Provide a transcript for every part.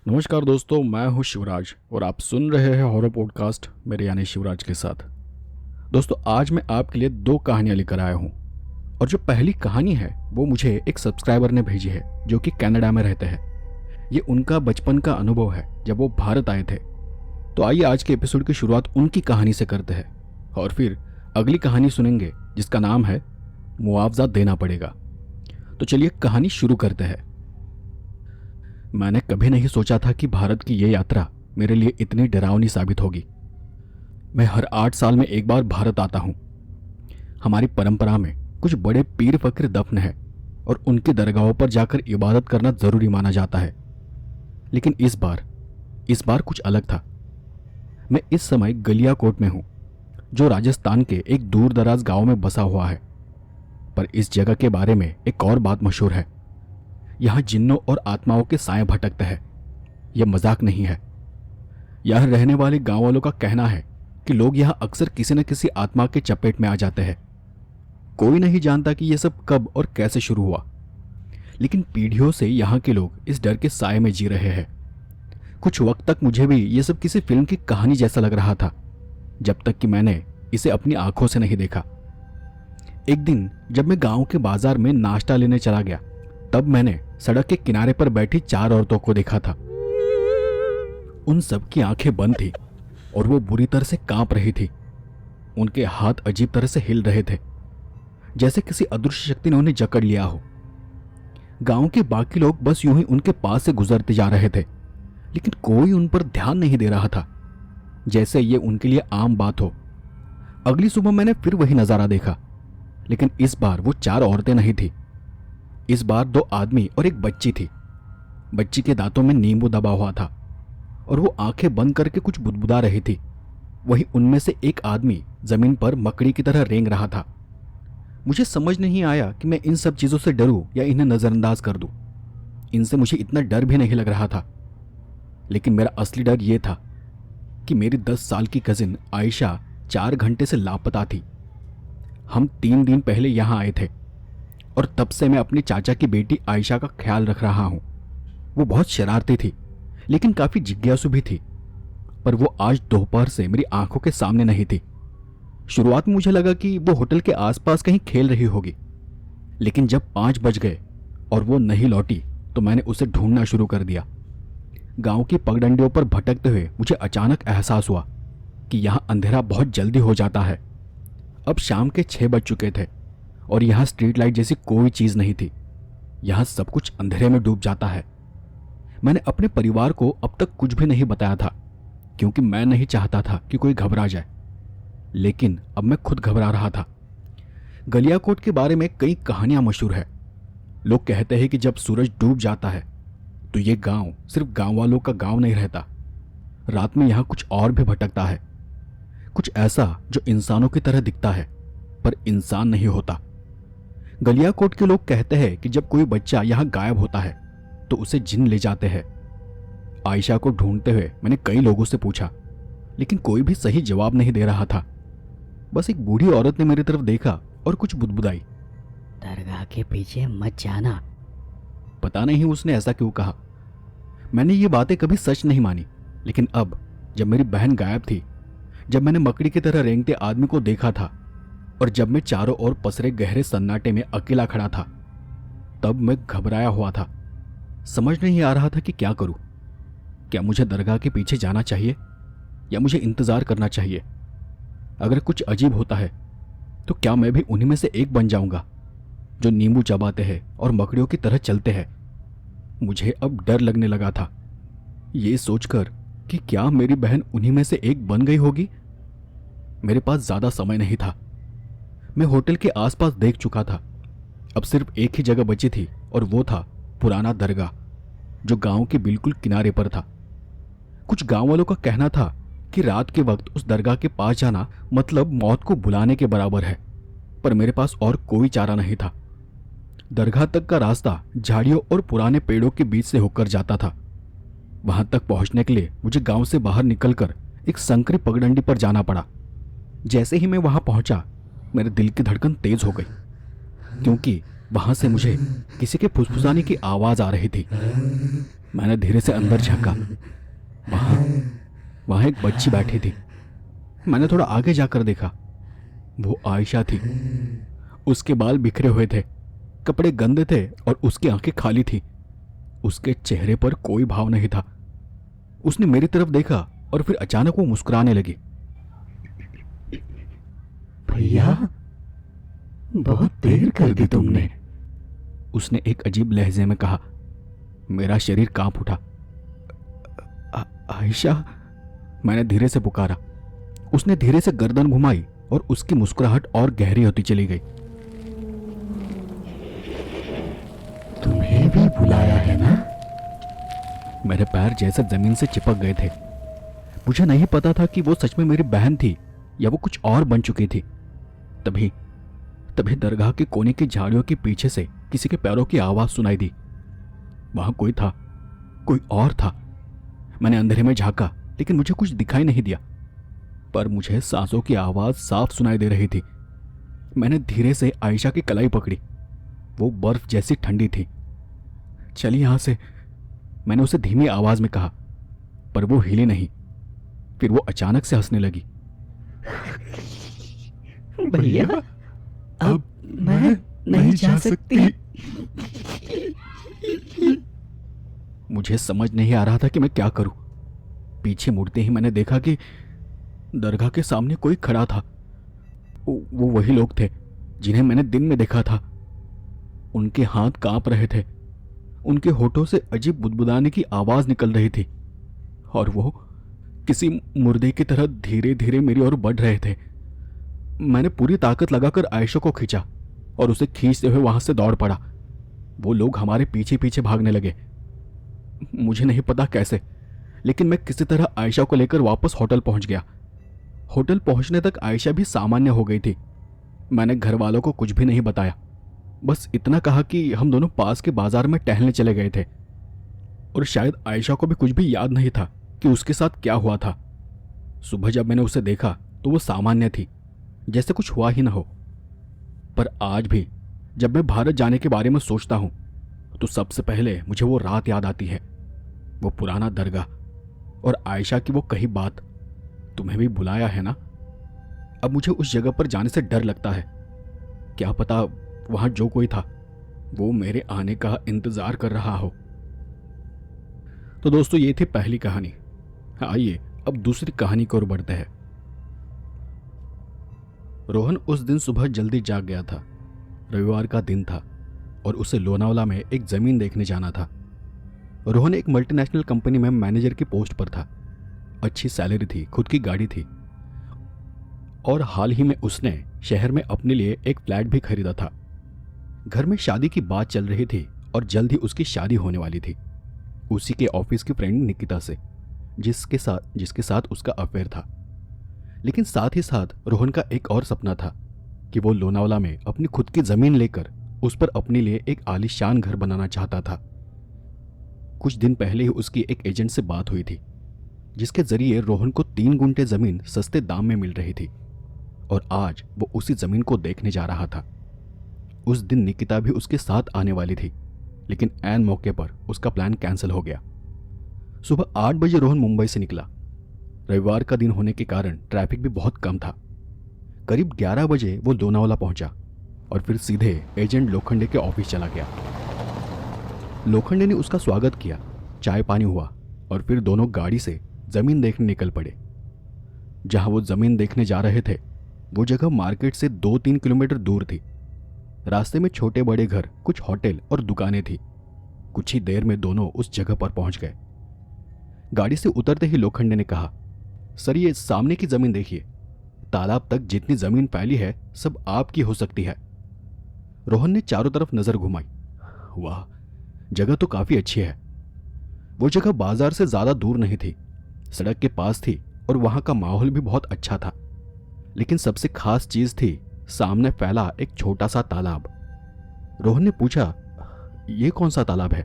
नमस्कार दोस्तों, मैं हूं शिवराज और आप सुन रहे हैं हॉरर पॉडकास्ट मेरे यानी शिवराज के साथ। दोस्तों, आज मैं आपके लिए दो कहानियां लेकर आया हूं और जो पहली कहानी है वो मुझे एक सब्सक्राइबर ने भेजी है जो कि कनाडा में रहते हैं। ये उनका बचपन का अनुभव है जब वो भारत आए थे। तो आइए आज के एपिसोड की शुरुआत उनकी कहानी से करते हैं और फिर अगली कहानी सुनेंगे जिसका नाम है मुआवजा देना पड़ेगा। तो चलिए कहानी शुरू करते हैं। मैंने कभी नहीं सोचा था कि भारत की ये यात्रा मेरे लिए इतनी डरावनी साबित होगी। मैं हर 8 साल में एक बार भारत आता हूँ। हमारी परंपरा में कुछ बड़े पीर फकीर दफन है और उनकी दरगाहों पर जाकर इबादत करना जरूरी माना जाता है। लेकिन इस बार कुछ अलग था। मैं इस समय गलियाकोट में हूँ, जो राजस्थान के एक दूर दराज गाँव में बसा हुआ है। पर इस जगह के बारे में एक और बात मशहूर है। यहाँ जिन्नों और आत्माओं के साए भटकते हैं। यह मजाक नहीं है। यहाँ रहने वाले गांव वालों का कहना है कि लोग यहाँ अक्सर किसी न किसी आत्मा के चपेट में आ जाते हैं। कोई नहीं जानता कि यह सब कब और कैसे शुरू हुआ, लेकिन पीढ़ियों से यहाँ के लोग इस डर के साए में जी रहे हैं। कुछ वक्त तक मुझे भी यह सब किसी फिल्म की कहानी जैसा लग रहा था, जब तक कि मैंने इसे अपनी आंखों से नहीं देखा। एक दिन जब मैं गांव के बाजार में नाश्ता लेने चला गया, तब मैंने सड़क के किनारे पर बैठी 4 औरतों को देखा था। उन सब की आंखें बंद थी और वो बुरी तरह से कांप रही थी। उनके हाथ अजीब तरह से हिल रहे थे, जैसे किसी अदृश्य शक्ति ने उन्हें जकड़ लिया हो। गांव के बाकी लोग बस यूं ही उनके पास से गुजरते जा रहे थे, लेकिन कोई उन पर ध्यान नहीं दे रहा था, जैसे ये उनके लिए आम बात हो। अगली सुबह मैंने फिर वही नजारा देखा, लेकिन इस बार वो 4 औरतें नहीं थी। इस बार 2 आदमी और एक बच्ची थी। बच्ची के दांतों में नींबू दबा हुआ था और वो आंखें बंद करके कुछ बुदबुदा रही थी। वहीं उनमें से एक आदमी जमीन पर मकड़ी की तरह रेंग रहा था। मुझे समझ नहीं आया कि मैं इन सब चीजों से डरूं या इन्हें नजरअंदाज कर दूं। इनसे मुझे इतना डर भी नहीं लग रहा था, लेकिन मेरा असली डर यह था कि मेरी 10 साल की कजिन आयशा 4 घंटे से लापता थी। हम 3 दिन पहले यहां आए थे और तब से मैं अपनी चाचा की बेटी आयशा का ख्याल रख रहा हूं। वो बहुत शरारती थी, लेकिन काफी जिज्ञासु भी थी। पर वो आज दोपहर से मेरी आंखों के सामने नहीं थी। शुरुआत में मुझे लगा कि वो होटल के आसपास कहीं खेल रही होगी, लेकिन जब 5 बज गए और वो नहीं लौटी तो मैंने उसे ढूंढना शुरू कर दिया। गांव की पगडंडियों पर भटकते हुए मुझे अचानक एहसास हुआ कि यहां अंधेरा बहुत जल्दी हो जाता है। अब शाम के 6 बज चुके थे और यहाँ स्ट्रीट लाइट जैसी कोई चीज नहीं थी। यहाँ सब कुछ अंधेरे में डूब जाता है। मैंने अपने परिवार को अब तक कुछ भी नहीं बताया था, क्योंकि मैं नहीं चाहता था कि कोई घबरा जाए, लेकिन अब मैं खुद घबरा रहा था। गलियाकोट के बारे में कई कहानियां मशहूर है। लोग कहते हैं कि जब सूरज डूब जाता है तो ये गांव सिर्फ गांव वालों का गांव नहीं रहता। रात में यहाँ कुछ और भी भटकता है, कुछ ऐसा जो इंसानों की तरह दिखता है पर इंसान नहीं होता। गलियाकोट के लोग कहते हैं कि जब कोई बच्चा यहाँ गायब होता है तो उसे जिन ले जाते हैं। आयशा को ढूंढते हुए मैंने कई लोगों से पूछा, लेकिन कोई भी सही जवाब नहीं दे रहा था। बस एक बूढ़ी औरत ने मेरी तरफ देखा और कुछ बुदबुदाई। दरगाह के पीछे मत जाना। पता नहीं उसने ऐसा क्यों कहा। मैंने ये बातें कभी सच नहीं मानी, लेकिन अब जब मेरी बहन गायब थी, जब मैंने मकड़ी की तरह रेंगते आदमी को देखा था और जब मैं चारों ओर पसरे गहरे सन्नाटे में अकेला खड़ा था, तब मैं घबराया हुआ था। समझ नहीं आ रहा था कि क्या करूं। क्या मुझे दरगाह के पीछे जाना चाहिए या मुझे इंतजार करना चाहिए? अगर कुछ अजीब होता है तो क्या मैं भी उन्हीं में से एक बन जाऊंगा जो नींबू चबाते हैं और मकड़ियों की तरह चलते हैं? मुझे अब डर लगने लगा था, ये सोचकर कि क्या मेरी बहन उन्हीं में से एक बन गई होगी। मेरे पास ज्यादा समय नहीं था। मैं होटल के आसपास देख चुका था। अब सिर्फ एक ही जगह बची थी और वो था पुराना दरगाह, जो गांव के बिल्कुल किनारे पर था। कुछ गांव वालों का कहना था कि रात के वक्त उस दरगाह के पास जाना मतलब मौत को बुलाने के बराबर है, पर मेरे पास और कोई चारा नहीं था। दरगाह तक का रास्ता झाड़ियों और पुराने पेड़ों के बीच से होकर जाता था। वहां तक पहुंचने के लिए मुझे गांव से बाहर निकलकर एक संकरी पगडंडी पर जाना पड़ा। जैसे ही मैं वहां पहुंचा, मेरे दिल की धड़कन तेज हो गई, क्योंकि वहां से मुझे किसी के फुसफुसाने की आवाज आ रही थी। मैंने धीरे से अंदर झांका। वहां वहां एक बच्ची बैठी थी। मैंने थोड़ा आगे जाकर देखा। वो आयशा थी। उसके बाल बिखरे हुए थे, कपड़े गंदे थे और उसकी आंखें खाली थी। उसके चेहरे पर कोई भाव नहीं था। उसने मेरी तरफ देखा और फिर अचानक वो मुस्कुराने लगी। भैया, बहुत देर कर दी तुमने। उसने एक अजीब लहजे में कहा। मेरा शरीर कांप उठा। आयशा, मैंने धीरे से पुकारा। उसने धीरे से गर्दन घुमाई और उसकी मुस्कुराहट और गहरी होती चली गई। तुम्हें भी बुलाया है ना? मेरे पैर जैसे जमीन से चिपक गए थे। मुझे नहीं पता था कि वो सच में मेरी बहन थी या वो कुछ और बन चुकी थी। तभी तभी दरगाह के कोने की झाड़ियों के पीछे से किसी के पैरों की आवाज सुनाई दी। वहां कोई था, कोई और था। मैंने अंधेरे में झांका, लेकिन मुझे कुछ दिखाई नहीं दिया, पर मुझे सांसों की आवाज साफ सुनाई दे रही थी। मैंने धीरे से आयशा की कलाई पकड़ी। वो बर्फ जैसी ठंडी थी। चलिए यहां से, मैंने उसे धीमी आवाज में कहा, पर वो हिली नहीं। फिर वो अचानक से हंसने लगी। भैया, अब मैं नहीं जा सकती। मुझे समझ नहीं आ रहा था कि मैं क्या करूं। पीछे मुड़ते ही मैंने देखा कि दरगाह के सामने कोई खड़ा था। वो वही लोग थे जिन्हें मैंने दिन में देखा था। उनके हाथ कांप रहे थे। उनके होठों से अजीब बुदबुदाने की आवाज निकल रही थी और वो किसी मुर्दे की तरह धीरे धीरे मेरी ओर बढ़ रहे थे। मैंने पूरी ताकत लगाकर आयशा को खींचा और उसे खींचते हुए वहां से दौड़ पड़ा। वो लोग हमारे पीछे पीछे भागने लगे। मुझे नहीं पता कैसे, लेकिन मैं किसी तरह आयशा को लेकर वापस होटल पहुंच गया। होटल पहुंचने तक आयशा भी सामान्य हो गई थी। मैंने घर वालों को कुछ भी नहीं बताया, बस इतना कहा कि हम दोनों पास के बाजार में टहलने चले गए थे। और शायद आयशा को भी कुछ भी याद नहीं था कि उसके साथ क्या हुआ था। सुबह जब मैंने उसे देखा तो वो सामान्य थी, जैसे कुछ हुआ ही ना हो। पर आज भी जब मैं भारत जाने के बारे में सोचता हूं तो सबसे पहले मुझे वो रात याद आती है, वो पुराना दरगाह और आयशा की वो कही बात, तुम्हें भी बुलाया है ना। अब मुझे उस जगह पर जाने से डर लगता है। क्या पता वहां जो कोई था वो मेरे आने का इंतजार कर रहा हो। तो दोस्तों, ये थी पहली कहानी। आइए अब दूसरी कहानी की ओर बढ़ते हैं। रोहन उस दिन सुबह जल्दी जाग गया था। रविवार का दिन था और उसे लोनावाला में एक जमीन देखने जाना था। रोहन एक मल्टीनेशनल कंपनी में मैनेजर की पोस्ट पर था। अच्छी सैलरी थी, खुद की गाड़ी थी और हाल ही में उसने शहर में अपने लिए एक फ्लैट भी खरीदा था। घर में शादी की बात चल रही थी और जल्द ही उसकी शादी होने वाली थी, उसी के ऑफिस की फ्रेंड निकिता से, जिसके साथ उसका अफेयर था। लेकिन साथ ही साथ रोहन का एक और सपना था कि वो लोनावाला में अपनी खुद की जमीन लेकर उस पर अपने लिए एक आलीशान घर बनाना चाहता था। कुछ दिन पहले ही उसकी एक एजेंट से बात हुई थी, जिसके जरिए रोहन को 3 गुंठे जमीन सस्ते दाम में मिल रही थी और आज वो उसी जमीन को देखने जा रहा था। उस दिन निकिता भी उसके साथ आने वाली थी, लेकिन ऐन मौके पर उसका प्लान कैंसिल हो गया। सुबह 8 बजे रोहन मुंबई से निकला। रविवार का दिन होने के कारण ट्रैफिक भी बहुत कम था। करीब 11 बजे वो लोनावाला पहुंचा और फिर सीधे एजेंट लोखंडे के ऑफिस चला गया। लोखंडे ने उसका स्वागत किया, चाय पानी हुआ और फिर दोनों गाड़ी से जमीन देखने निकल पड़े। जहां वो जमीन देखने जा रहे थे वो जगह मार्केट से 2-3 किलोमीटर दूर थी। रास्ते में छोटे बड़े घर, कुछ होटल और दुकानें थी। कुछ ही देर में दोनों उस जगह पर पहुंच गए। गाड़ी से उतरते ही लोखंडे ने कहा, सर ये सामने की जमीन देखिए, तालाब तक जितनी जमीन फैली है सब आपकी हो सकती है। रोहन ने चारों तरफ नजर घुमाई। वाह, जगह तो काफी अच्छी है। वो जगह बाजार से ज्यादा दूर नहीं थी, सड़क के पास थी और वहां का माहौल भी बहुत अच्छा था। लेकिन सबसे खास चीज थी सामने फैला एक छोटा सा तालाब। रोहन ने पूछा, ये कौन सा तालाब है?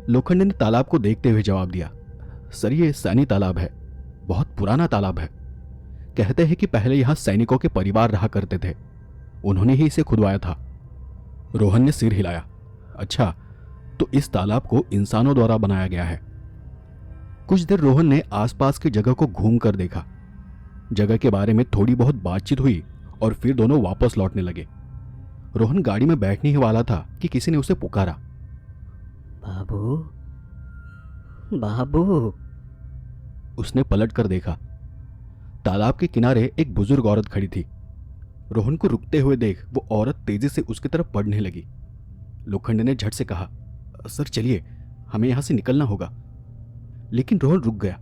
लोखंडे ने तालाब को देखते हुए जवाब दिया, सर ये सैनी तालाब है, बहुत पुराना तालाब है। कहते हैं कि पहले यहां सैनिकों के परिवार रहा करते थे, उन्होंने ही इसे खुदवाया था। रोहन ने सिर हिलाया। अच्छा, तो इस तालाब को इंसानों द्वारा बनाया गया है। कुछ देर रोहन ने आसपास की जगह को घूम कर देखा। जगह के बारे में थोड़ी बहुत बातचीत हुई और फिर दोनों वापस लौटने लगे। रोहन गाड़ी में बैठने ही वाला था कि किसी ने उसे पुकारा। बाबू, बाबू। उसने पलट कर देखा। तालाब के किनारे एक बुजुर्ग औरत खड़ी थी। रोहन को रुकते हुए देख वो औरत तेजी से उसकी तरफ बढ़ने लगी। लोखंडे ने झट से कहा, सर चलिए, हमें यहां से निकलना होगा। लेकिन रोहन रुक गया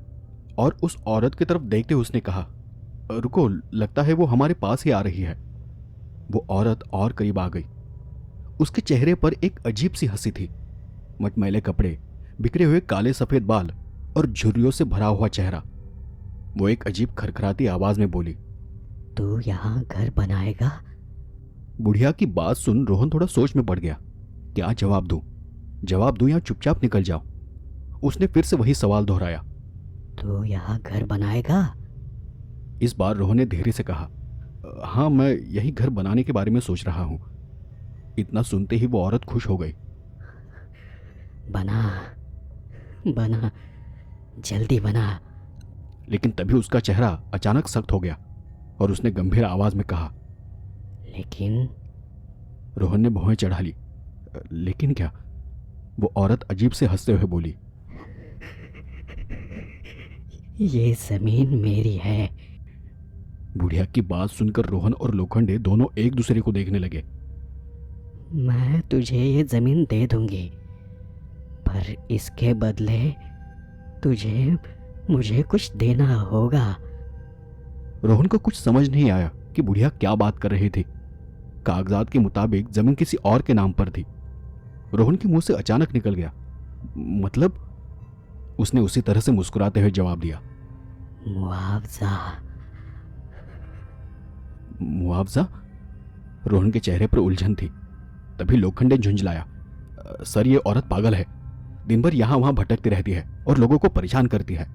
और उस औरत की तरफ देखते हुए उसने कहा, रुको, लगता है वो हमारे पास ही आ रही है। वो औरत और करीब आ गई। उसके चेहरे पर एक अजीब सी हंसी थी। मटमैले कपड़े, बिखरे हुए काले सफेद बाल और झुर्रियों से भरा हुआ चेहरा। वो एक अजीब खरखराती आवाज में बोली, तू यहाँ घर बनाएगा? बुढ़िया की बात सुन रोहन थोड़ा सोच में पड़ गया। क्या जवाब दूं या चुपचाप निकल जाऊं? उसने फिर से वही सवाल दोहराया। तू यहाँ घर बनाएगा? इस बार रोहन ने धीरे से कहा, हाँ, मैं यही घर बनाने के बारे में सोच रहा हूं। इतना सुनते ही वो औरत खुश हो गई। बना बना, जल्दी बना। लेकिन तभी उसका चेहरा अचानक सख्त हो गया और उसने गंभीर आवाज में कहा, लेकिन? रोहन ने भौहें चढ़ा ली। लेकिन क्या? वो औरत अजीब से हंसते हुए बोली, ये जमीन मेरी है। बुढ़िया की बात सुनकर रोहन और लोखंडे दोनों एक दूसरे को देखने लगे। मैं तुझे ये जमीन दे दूंगी, पर इसके बदले तुझे मुझे कुछ देना होगा। रोहन को कुछ समझ नहीं आया कि बुढ़िया क्या बात कर रही थी। कागजात के मुताबिक जमीन किसी और के नाम पर थी। रोहन के मुंह से अचानक निकल गया, मतलब? उसने उसी तरह से मुस्कुराते हुए जवाब दिया, मुआवजा। मुआवजा? रोहन के चेहरे पर उलझन थी। तभी लोखंडे झुंझलाया, सर, ये औरत पागल है। दिन भर यहां वहां भटकती रहती है और लोगों को परेशान करती है।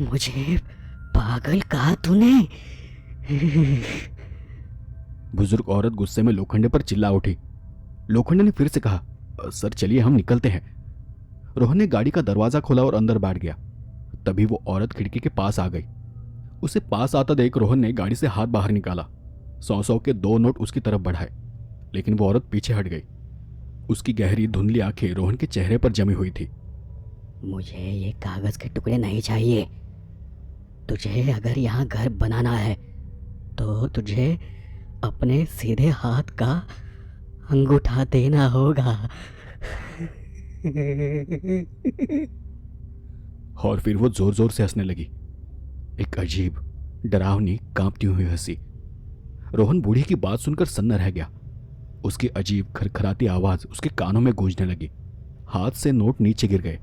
मुझे पागल कहा तूने? बुजुर्ग औरत गुस्से में लोखंडे पर चिल्ला उठी। लोखंडे ने फिर से कहा, सर चलिए, हम निकलते हैं। रोहन ने गाड़ी का दरवाजा खोला और अंदर बैठ गया। तभी वो औरत खिड़की के पास आ गई। उसे पास आता देख रोहन ने गाड़ी से हाथ बाहर निकाला। 100 के 2 नोट उसकी तरफ बढ़ाए, लेकिन वो औरत पीछे हट गई। उसकी गहरी धुंधली आंखें रोहन के चेहरे पर जमी हुई थी। मुझे ये कागज के टुकड़े नहीं चाहिए। तुझे अगर यहाँ घर बनाना है तो तुझे अपने सीधे हाथ का अंगूठा देना होगा। और फिर वो जोर जोर से हंसने लगी, एक अजीब, डरावनी, कांपती हुई हंसी। रोहन बूढ़ी की बात सुनकर सन्न रह गया। उसकी अजीब खरखराती आवाज उसके कानों में गूंजने लगी। हाथ से नोट नीचे गिर गए,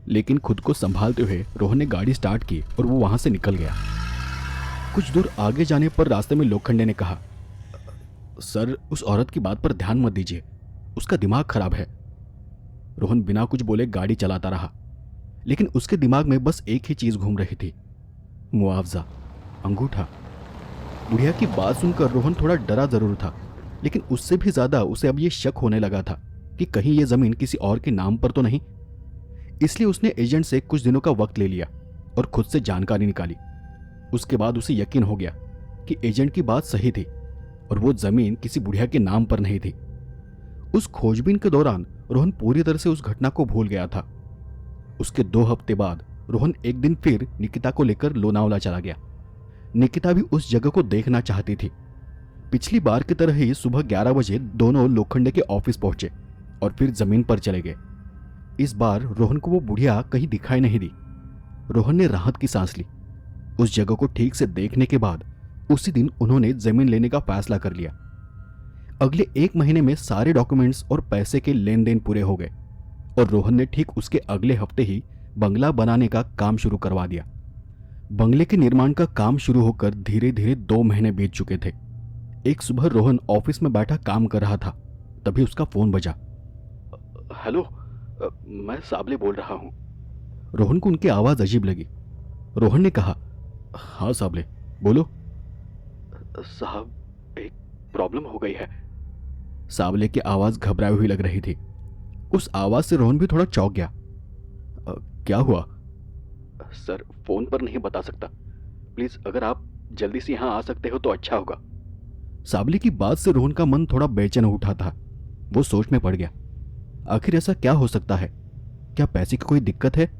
लेकिन खुद को संभालते हुए रोहन ने गाड़ी स्टार्ट की और वो वहां से निकल गया। कुछ दूर आगे जाने पर रास्ते में लोखंडे ने कहा, सर, उस औरत की बात पर ध्यान मत दीजिए, उसका दिमाग खराब है। रोहन बिना कुछ बोले गाड़ी चलाता रहा, लेकिन उसके दिमाग में बस एक ही चीज घूम रही थी, मुआवजा, अंगूठा। बुढ़िया की बात सुनकर रोहन थोड़ा डरा जरूर था, लेकिन उससे भी ज्यादा उसे अब यह शक होने लगा था कि कहीं यह जमीन किसी और के नाम पर तो नहीं। इसलिए उसने एजेंट से कुछ दिनों का वक्त ले लिया और खुद से जानकारी निकाली। उसके बाद उसे यकीन हो गया कि एजेंट की बात सही थी और वो जमीन किसी बुढ़िया के नाम पर नहीं थी। उस खोजबीन के दौरान रोहन पूरी तरह से उस घटना को भूल गया था। उसके 2 हफ्ते बाद रोहन एक दिन फिर निकिता को लेकर लोनावला चला गया। निकिता भी उस जगह को देखना चाहती थी। पिछली बार की तरह ही सुबह 11 बजे दोनों लोखंडे के ऑफिस पहुंचे और फिर जमीन पर चले गए। इस बार रोहन को वो बुढ़िया कहीं दिखाई नहीं दी। रोहन ने राहत की सांस ली। उस जगह को ठीक से देखने के बाद उसी दिन उन्होंने जमीन लेने का फैसला कर लिया। अगले 1 महीने में सारे डॉक्यूमेंट्स और पैसे के लेन देन पूरे हो गए और रोहन ने ठीक उसके अगले हफ्ते ही बंगला बनाने का काम शुरू करवा दिया। बंगले के निर्माण का काम शुरू होकर धीरे धीरे 2 महीने बीत चुके थे। एक सुबह रोहन ऑफिस में बैठा काम कर रहा था, तभी उसका फोन बजा। हेलो, मैं साबले बोल रहा हूं। रोहन को उनकी आवाज अजीब लगी। रोहन ने कहा, हाँ साबले, बोलो। साहब, एक प्रॉब्लम हो गई है। साबले की आवाज घबराई हुई लग रही थी। उस आवाज से रोहन भी थोड़ा चौंक गया। क्या हुआ? सर, फोन पर नहीं बता सकता। प्लीज अगर आप जल्दी से यहाँ आ सकते हो तो अच्छा होगा। साबली की बात से रोहन का मन थोड़ा बेचैन हो उठा था। वो सोच में पड़ गया, आखिर ऐसा क्या हो सकता है? क्या पैसे की कोई दिक्कत है?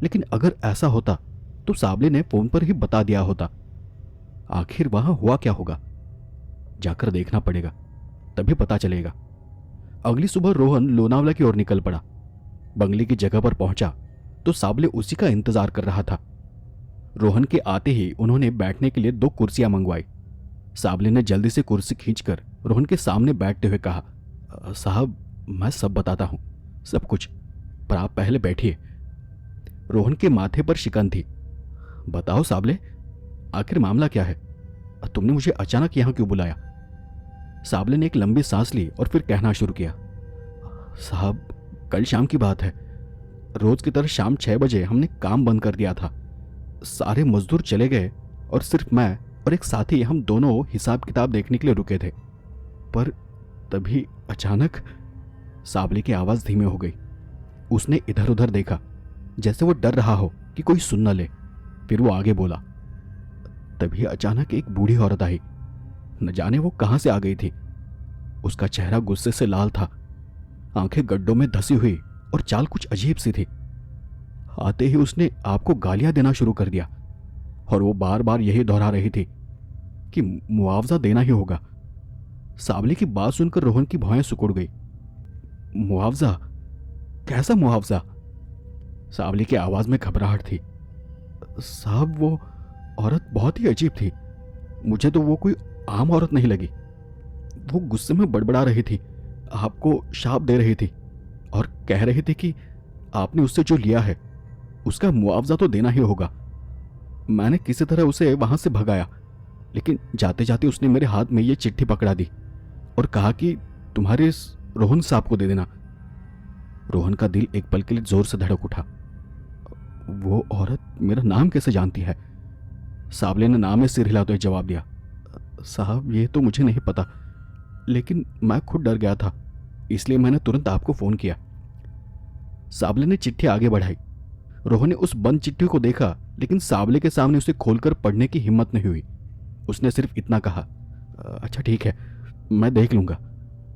लेकिन अगर ऐसा होता तो साबली ने फोन पर ही बता दिया होता। आखिर वहां हुआ क्या होगा? जाकर देखना पड़ेगा, तभी पता चलेगा। अगली सुबह रोहन लोनावला की ओर निकल पड़ा। बंगले की जगह पर पहुंचा तो साबले उसी का इंतजार कर रहा था। रोहन के आते ही उन्होंने बैठने के लिए 2 कुर्सियां मंगवाई। साबले ने जल्दी से कुर्सी खींचकर रोहन के सामने बैठते हुए कहा, साहब, मैं सब बताता हूं, सब कुछ, पर आप पहले बैठिए। रोहन के माथे पर शिकन थी। बताओ साबले, आखिर मामला क्या है? तुमने मुझे अचानक यहां क्यों बुलाया? साबले ने एक लंबी सांस ली और फिर कहना शुरू किया, साहब, कल शाम की बात है। रोज की तरह शाम 6 बजे हमने काम बंद कर दिया था। सारे मजदूर चले गए और सिर्फ मैं और एक साथी, हम दोनों हिसाब किताब देखने के लिए रुके थे। पर तभी अचानक साबले की आवाज धीमी हो गई। उसने इधर उधर देखा, जैसे वो डर रहा हो कि कोई सुन न ले। फिर वो आगे बोला, तभी अचानक एक बूढ़ी औरत आई। न जाने वो कहां से आ गई थी। उसका चेहरा गुस्से से लाल था, आंखें गड्ढों में धसी हुई और चाल कुछ अजीब सी थी। आते ही उसने आपको गालियां देना शुरू कर दिया और वो बार बार यही दोहरा रही थी कि मुआवजा देना ही होगा। साबले की बात सुनकर रोहन की भौहें सिकुड़ गई। मुआवजा? कैसा मुआवजा? साबले की आवाज में घबराहट थी। साहब, वो औरत बहुत ही अजीब थी। मुझे तो वो कोई आम औरत नहीं लगी। वो गुस्से में बड़बड़ा रही थी, आपको शाप दे रही थी और कह रही थी कि आपने उससे जो लिया है उसका मुआवजा तो देना ही होगा। मैंने किसी तरह उसे वहां से भगाया, लेकिन जाते जाते उसने मेरे हाथ में ये चिट्ठी पकड़ा दी और कहा कि तुम्हारे इस रोहन साहब को दे देना। रोहन का दिल एक पल के लिए जोर से धड़क उठा। वो औरत मेरा नाम कैसे जानती है? साबले ने नाम में सिर हिलाते हुए जवाब दिया, साहब, ये तो मुझे नहीं पता, लेकिन मैं खुद डर गया था, इसलिए मैंने तुरंत आपको फोन किया। साबले ने चिट्ठी आगे बढ़ाई। रोहन ने उस बंद चिट्ठी को देखा, लेकिन साबले के सामने उसे खोलकर पढ़ने की हिम्मत नहीं हुई। उसने सिर्फ इतना कहा, अच्छा ठीक है, मैं देख लूंगा,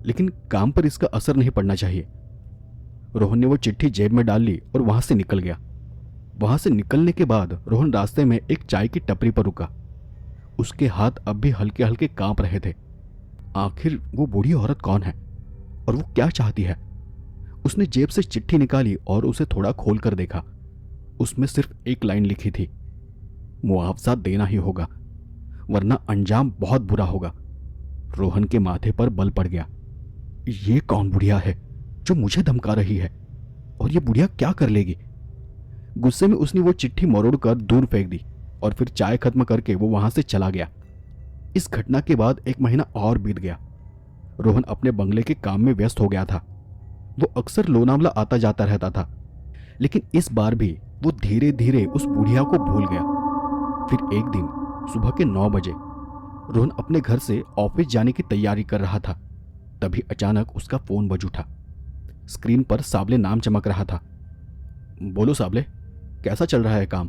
लेकिन काम पर इसका असर नहीं पड़ना चाहिए। रोहन ने वो चिट्ठी जेब में डाल ली और वहां से निकल गया। वहां से निकलने के बाद रोहन रास्ते में एक चाय की टपरी पर रुका। उसके हाथ अब भी हल्के हल्के कांप रहे थे। आखिर वो बूढ़ी औरत कौन है और वो क्या चाहती है? उसने जेब से चिट्ठी निकाली और उसे थोड़ा खोल कर देखा। उसमें सिर्फ एक लाइन लिखी थी, मुआवजा देना ही होगा, वरना अंजाम बहुत बुरा होगा। रोहन के माथे पर बल पड़ गया। ये कौन बुढ़िया है जो मुझे धमका रही है, और ये बुढ़िया क्या कर लेगी? गुस्से में उसने वो चिट्ठी मरोड़ कर दूर फेंक दी और फिर चाय खत्म करके वो वहां से चला गया। इस घटना के बाद 1 महीना और बीत गया। रोहन अपने बंगले के काम में व्यस्त हो गया था। वो अक्सर लोनावला आता जाता रहता था, लेकिन इस बार भी वो धीरे धीरे उस बुढ़िया को भूल गया। फिर एक दिन सुबह के 9 बजे रोहन अपने घर से ऑफिस जाने की तैयारी कर रहा था। तभी अचानक उसका फोन बज उठा। स्क्रीन पर साबले नाम चमक रहा था। बोलो साबले, कैसा चल रहा है काम?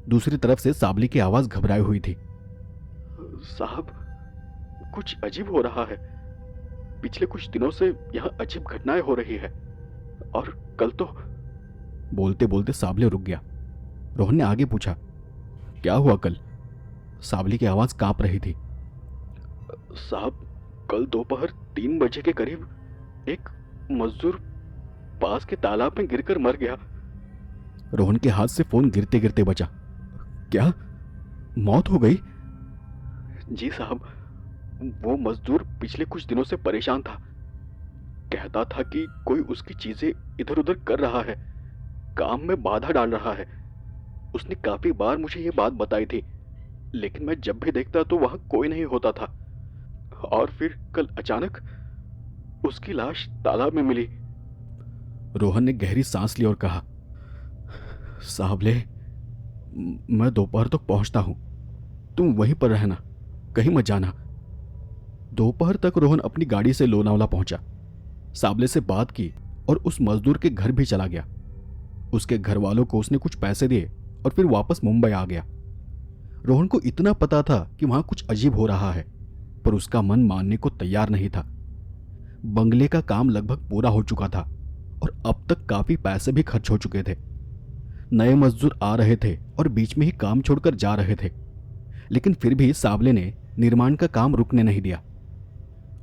दूसरी तरफ से साबले की आवाज घबराई हुई थी। साहब, कुछ अजीब हो रहा है। पिछले कुछ दिनों से यहाँ अजीब घटनाएं हो रही है, और कल तो। बोलते बोलते साबले रुक गया। रोहन ने आगे पूछा, क्या हुआ कल? साबले की आवाज कांप रही थी। साहब, कल दोपहर 3 बजे के करीब एक मजदूर पास के तालाब में गिरकर मर गया। रोहन के हाथ से फोन गिरते गिरते बचा। क्या मौत हो गई? जी साहब, वो मजदूर पिछले कुछ दिनों से परेशान था। कहता था कि कोई उसकी चीजें इधर उधर कर रहा है, काम में बाधा डाल रहा है। उसने काफी बार मुझे ये बात बताई थी, लेकिन मैं जब भी देखता तो वहां कोई नहीं होता था। और फिर कल अचानक उसकी लाश तालाब में मिली। रोहन ने गहरी सांस ली और कहा, साहबले, मैं दोपहर तक पहुंचता हूं, तुम वहीं पर रहना, कहीं मत जाना। दोपहर तक रोहन अपनी गाड़ी से लोनावला पहुंचा। साबले से बात की और उस मजदूर के घर भी चला गया। उसके घर वालों को उसने कुछ पैसे दिए और फिर वापस मुंबई आ गया। रोहन को इतना पता था कि वहां कुछ अजीब हो रहा है, पर उसका मन मानने को तैयार नहीं था। बंगले का काम लगभग पूरा हो चुका था और अब तक काफी पैसे भी खर्च हो चुके थे। नए मजदूर आ रहे थे और बीच में ही काम छोड़कर जा रहे थे, लेकिन फिर भी साबले ने निर्माण का काम रुकने नहीं दिया।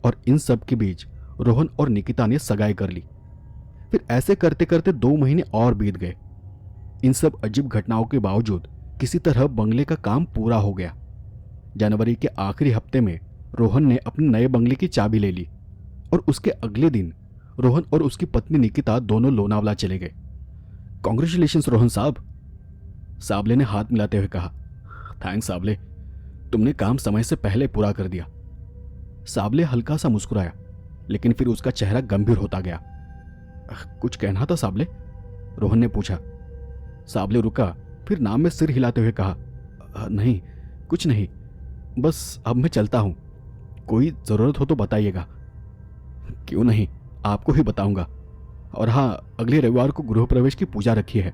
और इन सब के बीच रोहन और निकिता ने सगाई कर ली। फिर ऐसे करते करते 2 महीने और बीत गए। इन सब अजीब घटनाओं के बावजूद किसी तरह बंगले का काम पूरा हो गया। जनवरी के आखिरी हफ्ते में रोहन ने अपने नए बंगले की चाबी ले ली और उसके अगले दिन रोहन और उसकी पत्नी निकिता दोनों लोनावला चले गए। कांग्रेचुलेशंस रोहन साहब, साबले ने हाथ मिलाते हुए कहा। थैंक्स साबले, तुमने काम समय से पहले पूरा कर दिया। साबले हल्का सा मुस्कुराया, लेकिन फिर उसका चेहरा गंभीर होता गया। कुछ कहना था साबले? रोहन ने पूछा। साबले रुका, फिर नाम में सिर हिलाते हुए कहा, नहीं कुछ नहीं, बस अब मैं चलता हूं। कोई जरूरत हो तो बताइएगा। क्यों नहीं, आपको ही बताऊंगा। और हाँ, अगले रविवार को गृह प्रवेश की पूजा रखी है,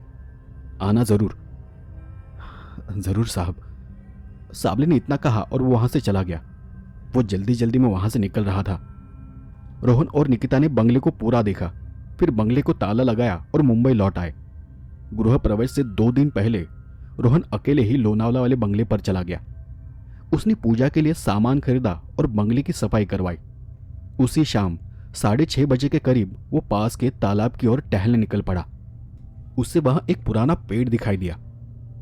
आना जरूर। जरूर साहब, साबले ने इतना कहा और वो वहां से चला गया। वो जल्दी जल्दी में वहां से निकल रहा था। रोहन और निकिता ने बंगले को पूरा देखा, फिर बंगले को ताला लगाया और मुंबई लौट आए। गृह प्रवेश से 2 दिन पहले रोहन अकेले ही लोनावला वाले बंगले पर चला गया। उसने पूजा के लिए सामान खरीदा और बंगले की सफाई करवाई। उसी शाम 6:30 बजे के करीब वो पास के तालाब की ओर टहलने निकल पड़ा। उससे वहां एक पुराना पेड़ दिखाई दिया।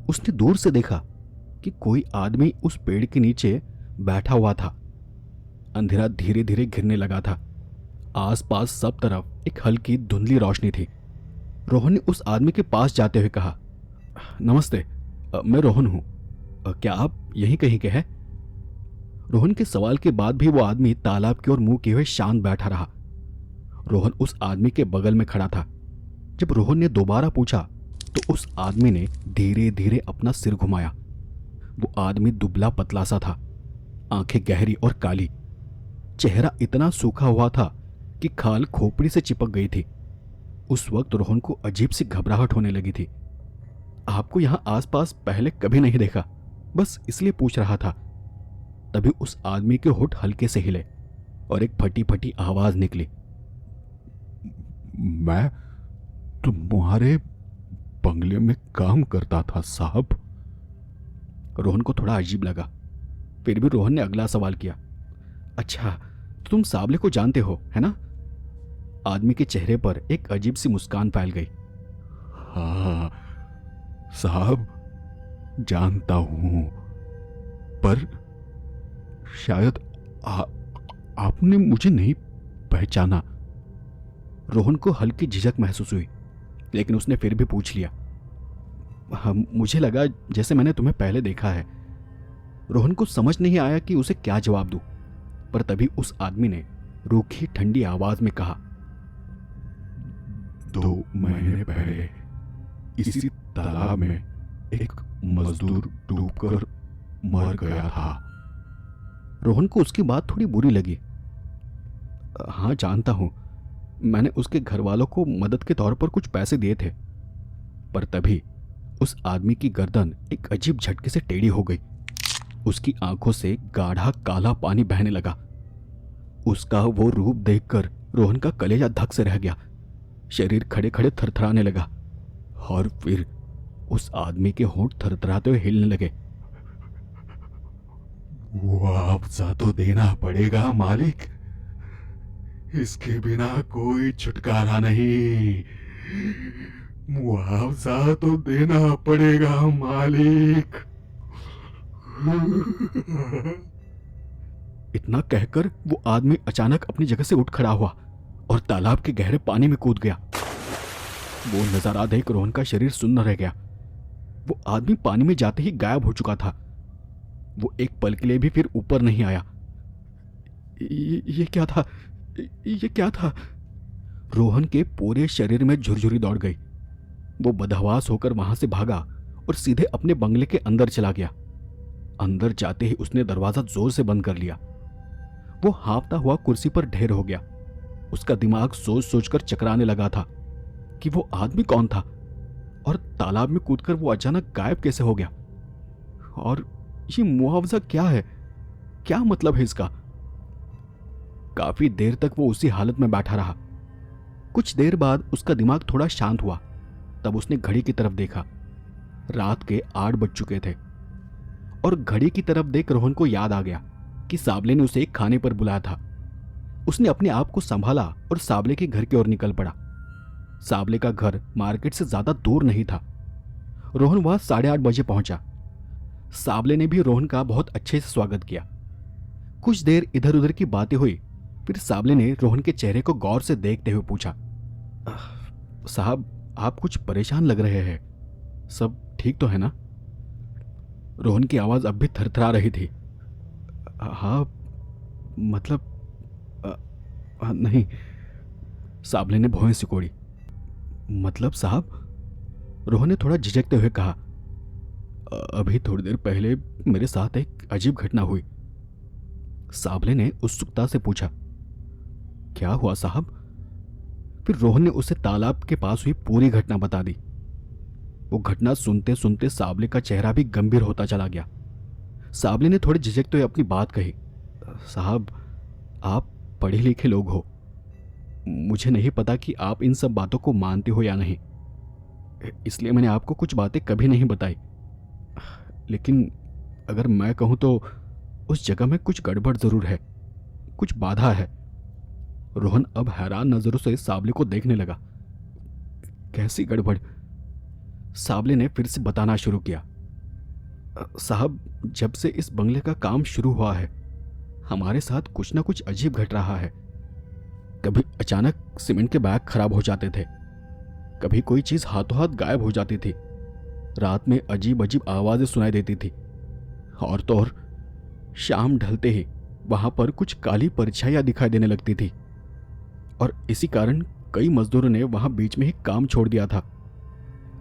उसने दूर से देखा कि कोई आदमी उस पेड़ के नीचे बैठा हुआ था। अंधेरा धीरे धीरे घिरने लगा था। आसपास सब तरफ एक हल्की धुंधली रोशनी थी। रोहन ने उस आदमी के पास जाते हुए कहा, नमस्ते, मैं रोहन हूं। क्या आप यहीं कहीं के हैं? रोहन के सवाल के बाद भी वो आदमी तालाब की ओर मुंह किए हुए शांत बैठा रहा। रोहन उस आदमी के बगल में खड़ा था। जब रोहन ने दोबारा पूछा तो उस आदमी ने धीरे धीरे अपना सिर घुमाया। वो आदमी दुबला पतला सा था, आंखें गहरी और काली। चेहरा इतना सूखा हुआ था कि खाल खोपड़ी से चिपक गई थी। उस वक्त रोहन को अजीब सी घबराहट होने लगी थी। आपको यहां आसपास पहले कभी नहीं देखा, बस इसलिए पूछ रहा था। तभी उस आदमी के होठ हल्के से हिले और एक फटी फटी आवाज निकली, मैं तुम्हारे बंगले में काम करता था साहब। रोहन को थोड़ा अजीब लगा। फिर भी रोहन ने अगला सवाल किया, अच्छा तो तुम साबले को जानते हो, है ना? आदमी के चेहरे पर एक अजीब सी मुस्कान फैल गई। हाँ साहब, जानता हूं, पर शायद आपने मुझे नहीं पहचाना। रोहन को हल्की झिझक महसूस हुई, लेकिन उसने फिर भी पूछ लिया। हाँ, मुझे लगा जैसे मैंने तुम्हें पहले देखा है। रोहन को समझ नहीं आया कि उसे क्या जवाब दूं, पर तभी उस आदमी ने रूखी ठंडी आवाज में कहा, 2 महीने पहले इसी तालाब में एक मजदूर डूबकर मर गया था। रोहन को उसकी बात थोड़ी बुरी लगी। हाँ जानता हूं, मैंने उसके घर वालों को मदद के तौर पर कुछ पैसे दिए थे। पर तभी उस आदमी की गर्दन एक अजीब झटके से टेढ़ी हो गई। उसकी आंखों से गाढ़ा काला पानी बहने लगा। उसका वो रूप देखकर रोहन का कलेजा धक से रह गया। शरीर खड़े खड़े थरथराने लगा और फिर उस आदमी के होंठ थरथराते हुए हिलने लगे। मुआवजा तो देना पड़ेगा मालिक, इसके बिना कोई छुटकारा नहीं। मुआवजा तो देना पड़ेगा मालिक। इतना कहकर वो आदमी अचानक अपनी जगह से उठ खड़ा हुआ और तालाब के गहरे पानी में कूद गया। वो नजारा देख रोहन का शरीर सुन्न रह गया। वो आदमी पानी में जाते ही गायब हो चुका था। वो एक पल के लिए भी फिर ऊपर नहीं आया। ये क्या था? ये क्या था? रोहन के पूरे शरीर में झुरझुरी दौड़ गई। वो बदहवास होकर वहां से भागा और सीधे अपने बंगले के अंदर चला गया। अंदर जाते ही उसने दरवाजा जोर से बंद कर लिया। वो हाँफता हुआ कुर्सी पर ढेर हो गया। उसका दिमाग सोच सोचकर चकराने लगा था कि वो आदमी कौन था और तालाब में कूदकर वो अचानक गायब कैसे हो गया। और ये मुआवजा क्या है, क्या मतलब है इसका। काफी देर तक वो उसी हालत में बैठा रहा। कुछ देर बाद उसका दिमाग थोड़ा शांत हुआ। तब उसने घड़ी की तरफ देखा। रात के 8 बज चुके थे और घड़ी की तरफ देख रोहन को याद आ गया कि साबले ने उसे खाने पर बुलाया था। उसने अपने आप को संभाला और साबले के घर की ओर निकल पड़ा। साबले का घर मार्केट से ज्यादा दूर नहीं था। रोहन वहां 8:30 बजे पहुंचा। साबले ने भी रोहन का बहुत अच्छे से स्वागत किया। कुछ देर इधर उधर की बातें हुई। फिर साबले ने रोहन के चेहरे को गौर से देखते हुए पूछा, साहब आप कुछ परेशान लग रहे हैं, सब ठीक तो है ना? रोहन की आवाज अब भी थरथरा रही थी। हाँ मतलब नहीं। साबले ने भौहें सिकोड़ी। मतलब साहब? रोहन ने थोड़ा झिझकते हुए कहा, अभी थोड़ी देर पहले मेरे साथ एक अजीब घटना हुई। साबले ने उत्सुकता से पूछा, क्या हुआ साहब? फिर रोहन ने उसे तालाब के पास हुई पूरी घटना बता दी। वो घटना सुनते सुनते साबले का चेहरा भी गंभीर होता चला गया। साबले ने थोड़े झिझकते हुए अपनी बात कही, साहब आप पढ़े लिखे लोग हो, मुझे नहीं पता कि आप इन सब बातों को मानते हो या नहीं, इसलिए मैंने आपको कुछ बातें कभी नहीं बताई। लेकिन अगर मैं कहूं तो उस जगह में कुछ गड़बड़ जरूर है, कुछ बाधा है। रोहन अब हैरान नजरों से साबले को देखने लगा। कैसी गड़बड़? साबले ने फिर से बताना शुरू किया, साहब जब से इस बंगले का काम शुरू हुआ है हमारे साथ कुछ ना कुछ अजीब घट रहा है। कभी अचानक सीमेंट के बैग खराब हो जाते थे, कभी कोई चीज हाथों हाथ गायब हो जाती थी, रात में अजीब अजीब आवाजें सुनाई देती थी, और तो और शाम ढलते ही वहां पर कुछ काली परछाइयां दिखाई देने लगती थी। और इसी कारण कई मजदूरों ने वहां बीच में ही काम छोड़ दिया था।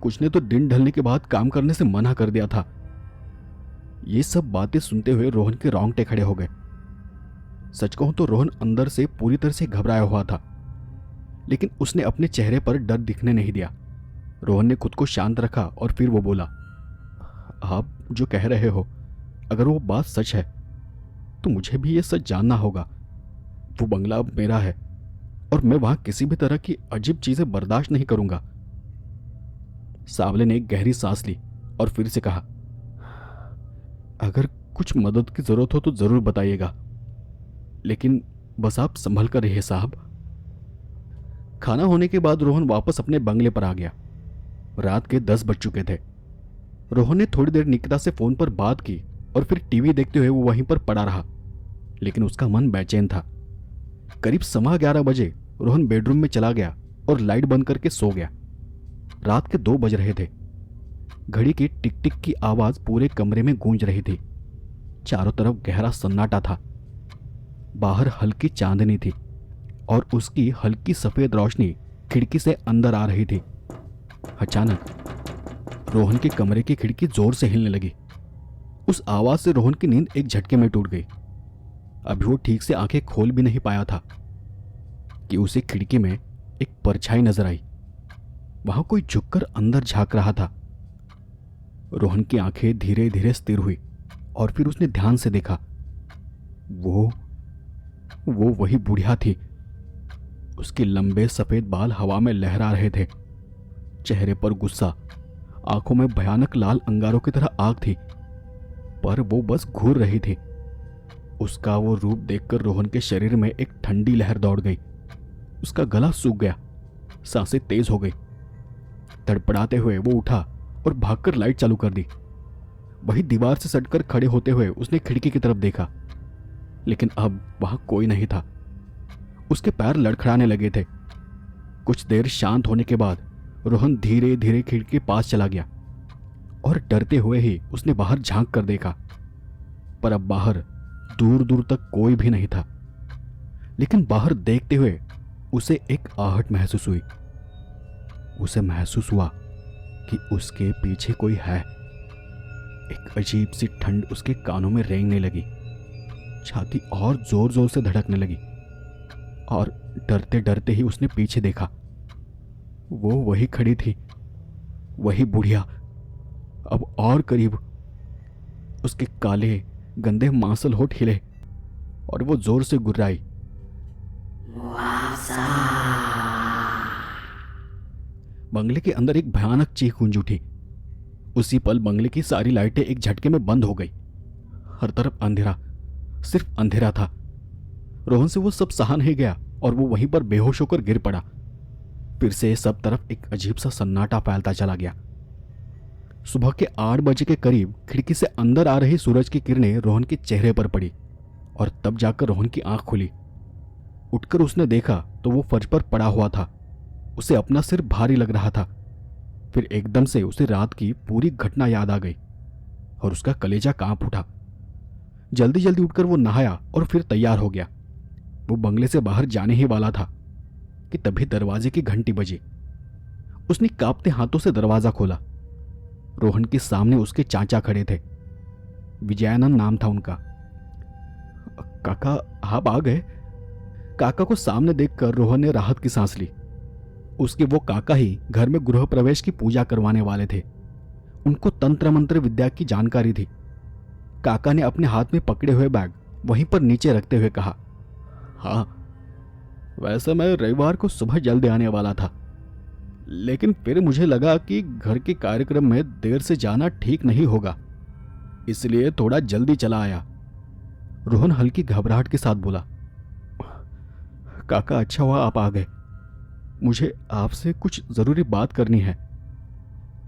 कुछ ने तो दिन ढलने के बाद काम करने से मना कर दिया था। ये सब बातें सुनते हुए रोहन के रोंगटे खड़े हो गए। सच कहूं तो रोहन अंदर से पूरी तरह से घबराया हुआ था, लेकिन उसने अपने चेहरे पर डर दिखने नहीं दिया। रोहन ने खुद को शांत रखा और फिर वो बोला, आप जो कह रहे हो अगर वो बात सच है तो मुझे भी ये सच जानना होगा। वो बंगला अब मेरा है और मैं वहां किसी भी तरह की अजीब चीजें बर्दाश्त नहीं करूंगा। सावले ने एक गहरी सांस ली और फिर से कहा, अगर कुछ मदद की जरूरत हो तो जरूर बताइएगा, लेकिन बस आप संभल कर रहिए साहब। खाना होने के बाद रोहन वापस अपने बंगले पर आ गया। रात के 10 बज चुके थे। रोहन ने थोड़ी देर निकिता से फोन पर बात की और फिर टीवी देखते हुए वो वहीं पर पड़ा रहा, लेकिन उसका मन बेचैन था। करीब 11:15 बजे रोहन बेडरूम में चला गया और लाइट बंद करके सो गया। रात के 2 बज रहे थे। घड़ी की टिक टिक की आवाज पूरे कमरे में गूंज रही थी। चारों तरफ गहरा सन्नाटा था। बाहर हल्की चांदनी थी और उसकी हल्की सफेद रोशनी खिड़की से अंदर आ रही थी। अचानक रोहन के कमरे की खिड़की जोर से हिलने लगी। उस आवाज से रोहन की नींद एक झटके में टूट गई। अभी वो ठीक से आंखें खोल भी नहीं पाया था कि उसे खिड़की में एक परछाई नजर आई। वहां कोई झुककर अंदर झांक रहा था। रोहन की आंखें धीरे धीरे स्थिर हुई और फिर उसने ध्यान से देखा। वो वही बुढ़िया थी। उसके लंबे सफेद बाल हवा में लहरा रहे थे। चेहरे पर गुस्सा, आंखों में भयानक लाल अंगारों की तरह आग थी, पर वो बस घूर रही थी। उसका वो रूप देखकर रोहन के शरीर में एक ठंडी लहर दौड़ गई। उसका गला सूख गया, सांसें तेज हो गई। तड़पड़ाते हुए वो उठा और भागकर लाइट चालू कर दी। वही दीवार से सटकर खड़े होते हुए उसने खिड़की की तरफ देखा, लेकिन अब वहां कोई नहीं था। उसके पैर लड़खड़ाने लगे थे। कुछ देर शांत होने के बाद रोहन धीरे धीरे खिड़की के पास चला गया और डरते हुए ही उसने बाहर झांक कर देखा, पर अब बाहर दूर दूर तक कोई भी नहीं था। लेकिन बाहर देखते हुए उसे एक आहट महसूस हुई। उसे महसूस हुआ कि उसके पीछे कोई है। एक अजीब सी ठंड उसके कानों में रेंगने लगी। छाती और जोर जोर से धड़कने लगी और डरते डरते ही उसने पीछे देखा। वो वही खड़ी थी, वही बुढ़िया, अब और करीब। उसके काले गंदे मांसल होठ हिले और वो जोर से गुर्राई। बंगले के अंदर एक भयानक चीख गूंज उठी। उसी पल बंगले की सारी लाइटें एक झटके में बंद हो गई। हर तरफ अंधेरा, सिर्फ अंधेरा था। रोहन से वो सब सहा नहीं गया और वो वहीं पर बेहोश होकर गिर पड़ा। फिर से सब तरफ एक अजीब सा सन्नाटा फैलता चला गया। सुबह के 8 बजे के करीब खिड़की से अंदर आ रही सूरज की किरणें रोहन के चेहरे पर पड़ी और तब जाकर रोहन की आंख खुली। उठकर उसने देखा तो वो फर्श पर पड़ा हुआ था। उसे अपना सिर भारी लग रहा था। फिर एकदम से उसे रात की पूरी घटना याद आ गई और उसका कलेजा कांप उठा। जल्दी जल्दी उठकर वो नहाया और फिर तैयार हो गया। वो बंगले से बाहर जाने ही वाला था कि तभी दरवाजे की घंटी बजी। उसने कांपते हाथों से दरवाजा खोला। रोहन के सामने उसके चाचा खड़े थे। विजयानंद नाम था उनका। काका, आप आ गए? काका को सामने देखकर रोहन ने राहत की सांस ली। उसके वो काका ही घर में गृह प्रवेश की पूजा करवाने वाले थे। उनको तंत्र मंत्र विद्या की जानकारी थी। काका ने अपने हाथ में पकड़े हुए बैग वहीं पर नीचे रखते हुए कहा, हाँ, वैसे मैं रविवार को सुबह जल्दी आने वाला था, लेकिन फिर मुझे लगा कि घर के कार्यक्रम में देर से जाना ठीक नहीं होगा, इसलिए थोड़ा जल्दी चला आया। रोहन हल्की घबराहट के साथ बोला, काका, अच्छा हुआ आप आ गए। मुझे आपसे कुछ जरूरी बात करनी है।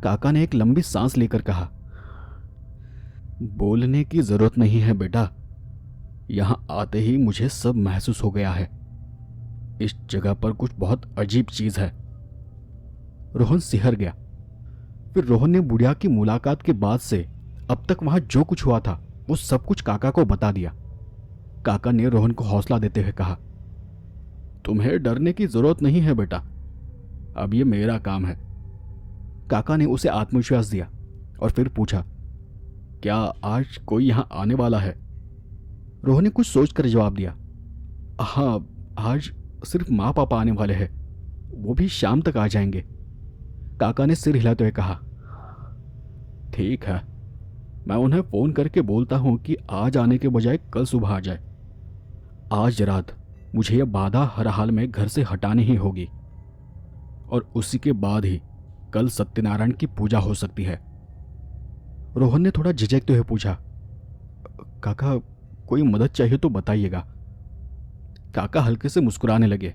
काका ने एक लंबी सांस लेकर कहा, बोलने की जरूरत नहीं है बेटा, यहां आते ही मुझे सब महसूस हो गया है। इस जगह पर कुछ बहुत अजीब चीज है। रोहन सिहर गया। फिर रोहन ने बुढ़िया की मुलाकात के बाद से अब तक वहां जो कुछ हुआ था वो सब कुछ काका को बता दिया। काका ने रोहन को हौसला देते हुए कहा, तुम्हें डरने की जरूरत नहीं है बेटा, अब ये मेरा काम है। काका ने उसे आत्मविश्वास दिया और फिर पूछा, क्या आज कोई यहां आने वाला है? रोहन ने कुछ सोचकर जवाब दिया, हाँ, आज सिर्फ माँ पापा आने वाले हैं, वो भी शाम तक आ जाएंगे। काका ने सिर हिलाते हुए कहा, ठीक है, मैं उन्हें फोन करके बोलता हूं कि आज आने के बजाय कल सुबह आ जाए। आज रात मुझे यह बाधा हर हाल में घर से हटानी ही होगी और उसी के बाद ही कल सत्यनारायण की पूजा हो सकती है। रोहन ने थोड़ा झिझकते हुए पूछा, काका, कोई मदद चाहिए तो बताइएगा। काका हल्के से मुस्कुराने लगे,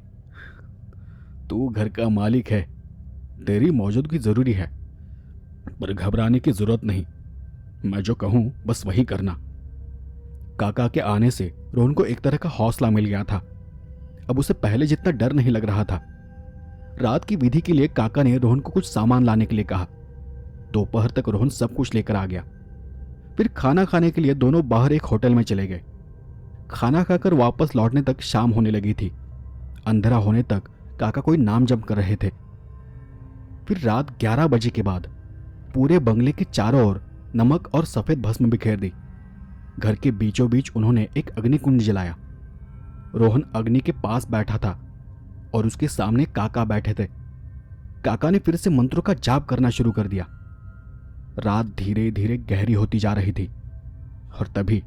तू घर का मालिक है, तेरी मौजूदगी जरूरी है, पर घबराने की जरूरत नहीं, मैं जो कहूं बस वही करना। काका के आने से रोहन को एक तरह का हौसला मिल गया था। अब उसे पहले जितना डर नहीं लग रहा था। रात की विधि के लिए काका ने रोहन को कुछ सामान लाने के लिए कहा। दोपहर तक रोहन सब कुछ लेकर आ गया। फिर खाना खाने के लिए दोनों बाहर एक होटल में चले गए। खाना खाकर वापस लौटने तक शाम होने लगी थी। अंधेरा होने तक काका कोई नाम जप कर रहे थे। फिर रात 11 बजे के बाद पूरे बंगले के चारों ओर नमक और सफेद भस्म बिखेर दी। घर के बीचों बीच उन्होंने एक अग्निकुंड जलाया। रोहन अग्नि के पास बैठा था और उसके सामने काका बैठे थे। काका ने फिर से मंत्रों का जाप करना शुरू कर दिया। रात धीरे धीरे गहरी होती जा रही थी और तभी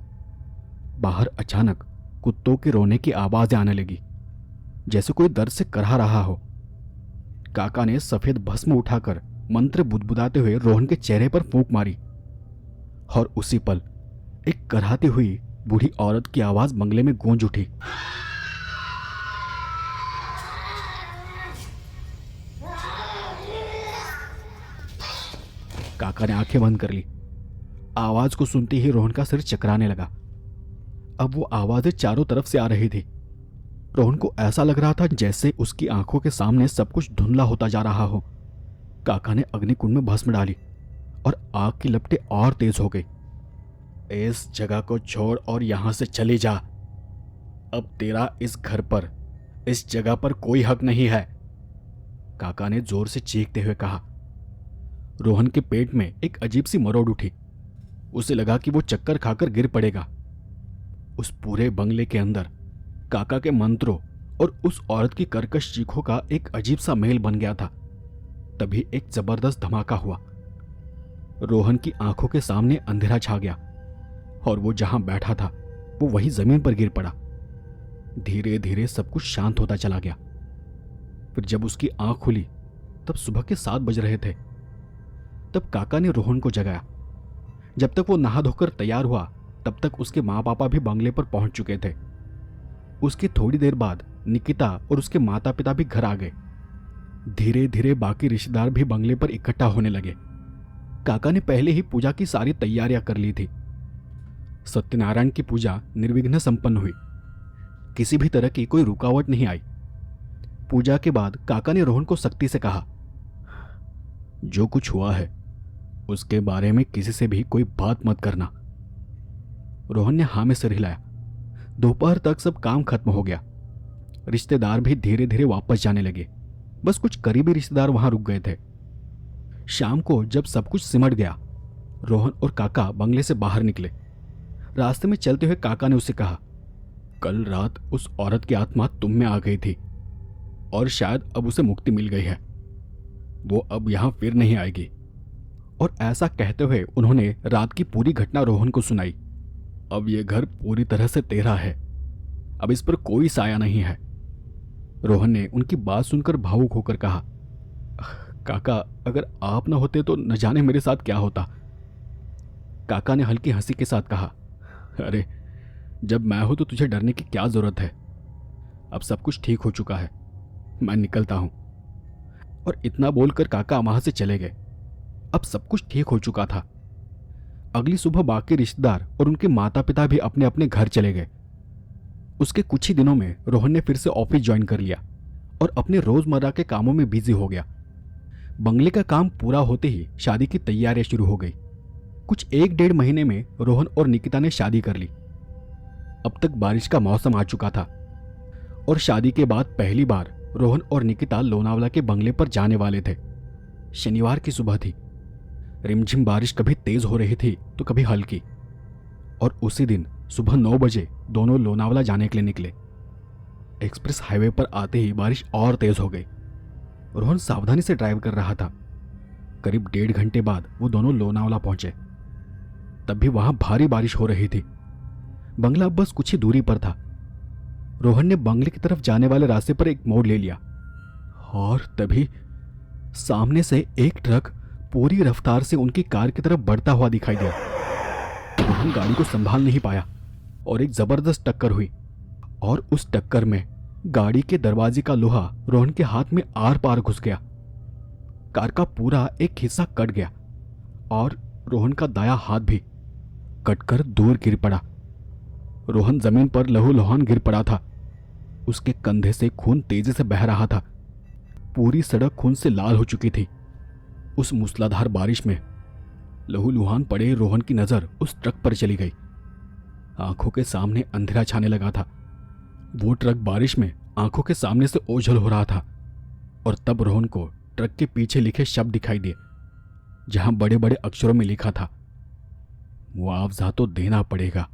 बाहर अचानक कुत्तों के रोने की आवाजें आने लगी, जैसे कोई दर्द से करहा रहा हो। काका ने सफेद भस्म उठाकर मंत्र बुदबुदाते हुए रोहन के चेहरे पर फूंक मारी और उसी पल एक कराहती हुई बूढ़ी औरत की आवाज बंगले में गूंज उठी। काका ने आंखें बंद कर ली। आवाज को सुनते ही रोहन का सिर चकराने लगा। अब वो आवाजें चारों तरफ से आ रही थी। रोहन को ऐसा लग रहा था जैसे उसकी आंखों के सामने सब कुछ धुंधला होता जा रहा हो। काका ने अग्निकुंड में भस्म डाली और आग की लपटें और तेज हो गई। इस जगह को छोड़ और यहां से चली जा। अब तेरा इस घर पर, इस जगह पर कोई हक नहीं है, काका ने जोर से चीखते हुए कहा। रोहन के पेट में एक अजीब सी मरोड़ उठी। उसे लगा कि वो चक्कर खाकर गिर पड़ेगा। उस पूरे बंगले के अंदर काका के मंत्रों और उस औरत की कर्कश चीखों का एक अजीब सा मेल बन गया था। तभी एक जबरदस्त धमाका हुआ। रोहन की आंखों के सामने अंधेरा छा गया और वो जहां बैठा था वो वहीं जमीन पर गिर पड़ा। धीरे धीरे सब कुछ शांत होता चला गया। फिर जब उसकी आंख खुली तब सुबह के 7 बज रहे थे। तब काका ने रोहन को जगाया। जब तक वो नहा धोकर तैयार हुआ तब तक उसके माँ पापा भी बंगले पर पहुंच चुके थे। उसकी थोड़ी देर बाद निकिता और उसके माता पिता भी घर आ गए। धीरे धीरे बाकी रिश्तेदार भी बंगले पर इकट्ठा होने लगे। काका ने पहले ही पूजा की सारी तैयारियां कर ली थी। सत्यनारायण की पूजा निर्विघ्न संपन्न हुई। किसी भी तरह की कोई रुकावट नहीं आई। पूजा के बाद काका ने रोहन को सख्ती से कहा, जो कुछ हुआ है उसके बारे में किसी से भी कोई बात मत करना। रोहन ने हाँ में सिर हिलाया। दोपहर तक सब काम खत्म हो गया। रिश्तेदार भी धीरे धीरे वापस जाने लगे। बस कुछ करीबी रिश्तेदार वहां रुक गए थे। शाम को जब सब कुछ सिमट गया, रोहन और काका बंगले से बाहर निकले। रास्ते में चलते हुए काका ने उसे कहा, कल रात उस औरत की आत्मा तुम में आ गई थी और शायद अब उसे मुक्ति मिल गई है। वो अब यहां फिर नहीं आएगी। और ऐसा कहते हुए उन्होंने रात की पूरी घटना रोहन को सुनाई। अब यह घर पूरी तरह से तेरा है। अब इस पर कोई साया नहीं है। रोहन ने उनकी बात सुनकर भावुक होकर कहा, काका अगर आप न होते तो न जाने मेरे साथ क्या होता। काका ने हल्की हंसी के साथ कहा, अरे जब मैं हूं तो तुझे डरने की क्या जरूरत है। अब सब कुछ ठीक हो चुका है, मैं निकलता हूं। और इतना बोलकर काका वहां से चले गए। अब सब कुछ ठीक हो चुका था। अगली सुबह बाकी रिश्तेदार और उनके माता पिता भी अपने अपने घर चले गए। उसके कुछ ही दिनों में रोहन ने फिर से ऑफिस ज्वाइन कर लिया और अपने रोजमर्रा के कामों में बिजी हो गया। बंगले का काम पूरा होते ही शादी की तैयारियां शुरू हो गई। कुछ 1-1.5 महीने में रोहन और निकिता ने शादी कर ली। अब तक बारिश का मौसम आ चुका था और शादी के बाद पहली बार रोहन और निकिता लोनावला के बंगले पर जाने वाले थे। शनिवार की सुबह थी। रिमझिम बारिश कभी तेज हो रही थी तो कभी हल्की। और उसी दिन सुबह 9 बजे दोनों लोनावला जाने के लिए निकले। एक्सप्रेस हाईवे पर आते ही बारिश और तेज हो गई। रोहन सावधानी से ड्राइव कर रहा था। करीब 1.5 घंटे बाद वो दोनों लोनावला पहुंचे। तब भी वहां भारी बारिश हो रही थी। बंगला बस कुछ ही दूरी पर था। रोहन ने बंगले की तरफ जाने वाले रास्ते पर एक मोड़ ले लिया और तभी सामने से एक ट्रक पूरी रफ्तार से उनकी कार की तरफ बढ़ता हुआ दिखाई दिया। रोहन गाड़ी को संभाल नहीं पाया और एक जबरदस्त टक्कर हुई। और उस टक्कर में गाड़ी के दरवाजे का लोहा रोहन के हाथ में आर पार घुस गया। कार का पूरा एक हिस्सा कट गया और रोहन का दायां हाथ भी कटकर दूर गिर पड़ा। रोहन जमीन पर लहूलुहान गिर पड़ा था। उसके कंधे से खून तेजी से बह रहा था। पूरी सड़क खून से लाल हो चुकी थी। उस मूसलाधार बारिश में लहूलुहान पड़े रोहन की नजर उस ट्रक पर चली गई। आंखों के सामने अंधेरा छाने लगा था। वो ट्रक बारिश में आंखों के सामने से ओझल हो रहा था और तब रोहन को ट्रक के पीछे लिखे शब्द दिखाई दिए, जहां बड़े बड़े अक्षरों में लिखा था, मुआवजा तो देना पड़ेगा।